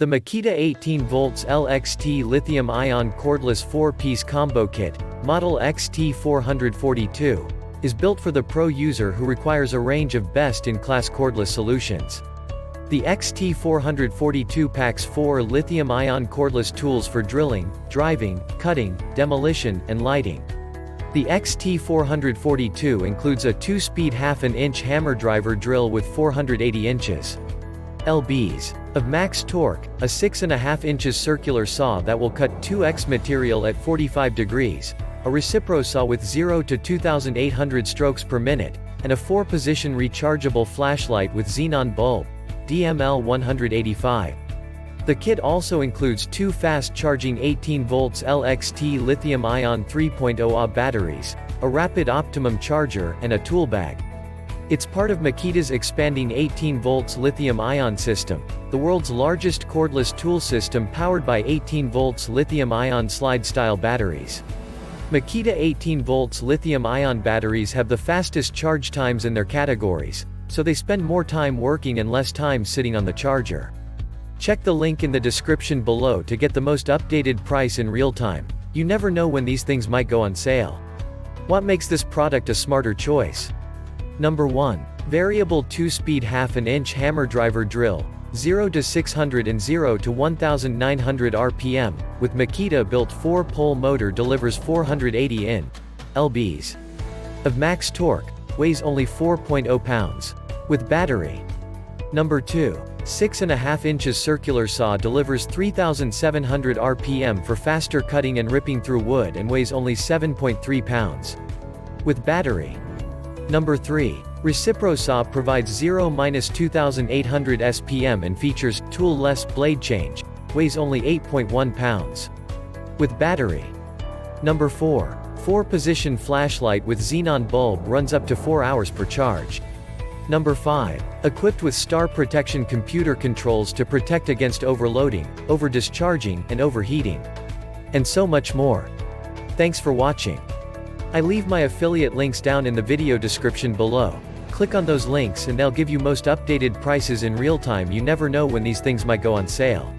The Makita 18V LXT Lithium-Ion Cordless 4-piece combo kit, model XT442, is built for the pro user who requires a range of best-in-class cordless solutions. The XT442 packs 4 lithium-ion cordless tools for drilling, driving, cutting, demolition, and lighting. The XT442 includes a 2-speed 1/2-inch hammer driver drill with 480 inches lbs of max torque, a 6.5 inches circular saw that will cut 2x material at 45 degrees, a Recipro saw with 0 to 2,800 strokes per minute, and a 4-position rechargeable flashlight with Xenon bulb, DML 185. The kit also includes 2 fast-charging 18V LXT Lithium-Ion 3.0 batteries, a rapid optimum charger, and a tool bag. It's part of Makita's expanding 18V Lithium-Ion system, the world's largest cordless tool system powered by 18V Lithium-Ion slide-style batteries. Makita 18V Lithium-Ion batteries have the fastest charge times in their categories, so they spend more time working and less time sitting on the charger. Check the link in the description below to get the most updated price in real time. You never know when these things might go on sale. What makes this product a smarter choice? Number 1. Variable 2-speed 1/2-inch hammer driver drill, 0 to 600 and 0 to 1900 RPM, with Makita built 4-pole motor delivers 480 lbs of max torque, weighs only 4.0 pounds. With battery. Number 2. 6.5 inches circular saw delivers 3700 RPM for faster cutting and ripping through wood and weighs only 7.3 pounds. With battery. Number 3. Recipro saw provides 0-2800 SPM and features tool-less blade change, weighs only 8.1 pounds. With battery. Number 4. 4-position flashlight with Xenon bulb runs up to 4 hours per charge. Number 5. Equipped with star protection computer controls to protect against overloading, over-discharging, and overheating. And so much more. Thanks for watching. I leave my affiliate links down in the video description below. Click on those links and they'll give you most updated prices in real time. You never know when these things might go on sale.